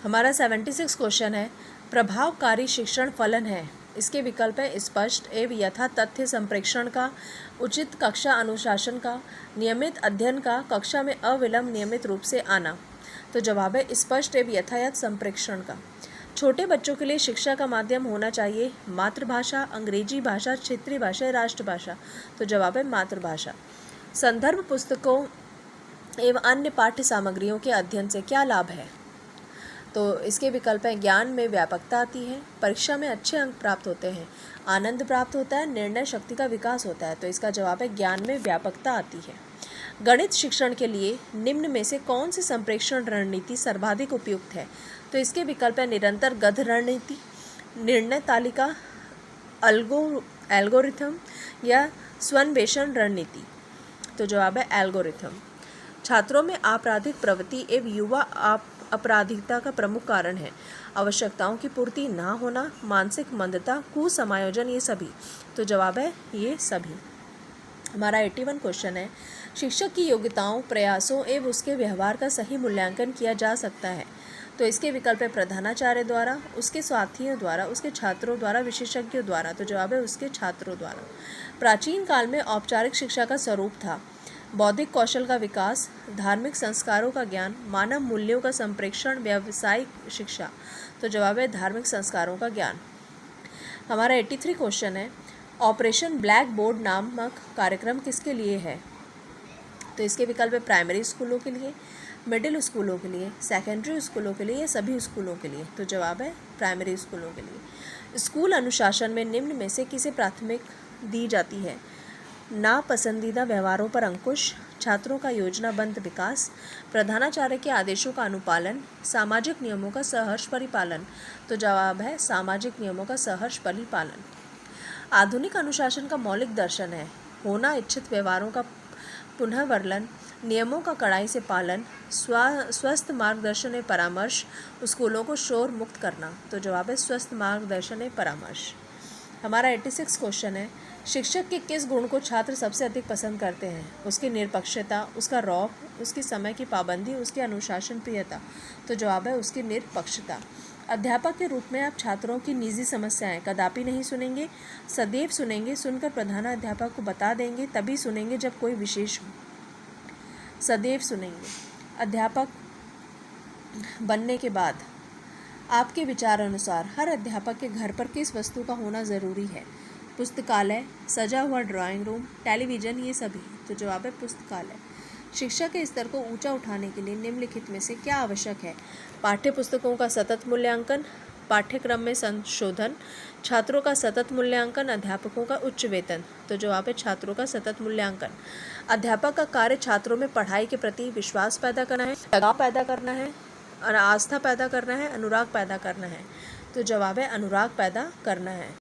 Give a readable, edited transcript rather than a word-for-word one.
हमारा 76 क्वेश्चन है, प्रभावकारी शिक्षण फलन है। इसके विकल्प है स्पष्ट एवं यथा तथ्य संप्रेषण का, उचित कक्षा अनुशासन का, नियमित अध्ययन का, कक्षा में अविलंब नियमित रूप से आना। तो जवाब है स्पष्ट एवं यथायथ संप्रेषण का। छोटे बच्चों के लिए शिक्षा का माध्यम होना चाहिए मातृभाषा, अंग्रेजी भाषा, क्षेत्रीय भाषा या राष्ट्रभाषा। तो जवाब है मातृभाषा। संदर्भ पुस्तकों एवं अन्य पाठ्य सामग्रियों के अध्ययन से क्या लाभ है? तो इसके विकल्प हैं ज्ञान में व्यापकता आती है, परीक्षा में अच्छे अंक प्राप्त होते हैं, आनंद प्राप्त होता है, निर्णय शक्ति का विकास होता है। तो इसका जवाब है ज्ञान में व्यापकता आती है। गणित शिक्षण के लिए निम्न में से कौन सी संप्रेषण रणनीति सर्वाधिक उपयुक्त है? तो इसके विकल्प है निरंतर गध रणनीति, निर्णय तालिका, एल्गोरिथम या स्वन्वेषण रणनीति। तो जवाब है एल्गोरिथम। छात्रों में आपराधिक प्रवृत्ति एवं युवा अपराधिकता का प्रमुख कारण है आवश्यकताओं की पूर्ति ना होना, मानसिक मंदता, कुसमायोजन, ये सभी। तो जवाब है ये सभी। हमारा 81 क्वेश्चन है, शिक्षक की योग्यताओं, प्रयासों एवं उसके व्यवहार का सही मूल्यांकन किया जा सकता है। तो इसके विकल्प है प्रधानाचार्य द्वारा, उसके साथियों द्वारा, उसके छात्रों द्वारा, विशेषज्ञों द्वारा। तो जवाब है उसके छात्रों द्वारा। प्राचीन काल में औपचारिक शिक्षा का स्वरूप था बौद्धिक कौशल का विकास, धार्मिक संस्कारों का ज्ञान, मानव मूल्यों का संप्रेषण, व्यावसायिक शिक्षा। तो जवाब है धार्मिक संस्कारों का ज्ञान। हमारा 83 क्वेश्चन है, ऑपरेशन ब्लैक बोर्ड नामक कार्यक्रम किसके लिए है? तो इसके विकल्प है प्राइमरी स्कूलों के लिए, मिडिल स्कूलों के लिए, सेकेंडरी स्कूलों के लिए, सभी स्कूलों के लिए। तो जवाब है प्राइमरी स्कूलों के लिए। स्कूल अनुशासन में निम्न में से किसे प्राथमिकता दी जाती है? नापसंदीदा व्यवहारों पर अंकुश, छात्रों का योजनाबद्ध विकास, प्रधानाचार्य के आदेशों का अनुपालन, सामाजिक नियमों का सहर्ष परिपालन। तो जवाब है सामाजिक नियमों का सहर्ष परिपालन। आधुनिक अनुशासन का मौलिक दर्शन है होना इच्छित व्यवहारों का पुनः वर्णन, नियमों का कड़ाई से पालन, स्वस्थ मार्गदर्शन एवं परामर्श, स्कूलों को शोर मुक्त करना। तो जवाब है स्वस्थ मार्गदर्शन एवं परामर्श। हमारा 86 क्वेश्चन है, शिक्षक के किस गुण को छात्र सबसे अधिक पसंद करते हैं? उसकी निरपक्षता, उसका रौब, उसकी समय की पाबंदी, उसकी अनुशासन प्रियता। तो जवाब है उसकी निरपक्षता। अध्यापक के रूप में आप छात्रों की निजी समस्याएं कदापि नहीं सुनेंगे, सदैव सुनेंगे, सुनकर प्रधानाध्यापक को बता देंगे, तभी सुनेंगे जब कोई विशेष हो। सदैव सुनेंगे। अध्यापक बनने के बाद आपके विचार अनुसार हर अध्यापक के घर पर किस वस्तु का होना ज़रूरी है? पुस्तकालय, सजा हुआ ड्राइंग रूम, टेलीविज़न, ये सभी। तो जवाब है पुस्तकालय। शिक्षा के स्तर को ऊंचा उठाने के लिए निम्नलिखित में से क्या आवश्यक है? पाठ्य पुस्तकों का सतत मूल्यांकन, पाठ्यक्रम में संशोधन, छात्रों का सतत मूल्यांकन, अध्यापकों का उच्च वेतन। तो जवाब है छात्रों का सतत मूल्यांकन। अध्यापक का कार्य छात्रों में पढ़ाई के प्रति विश्वास पैदा करना है, लगाव पैदा करना है, आस्था पैदा करना है, अनुराग पैदा करना है। तो जवाब है अनुराग पैदा करना है।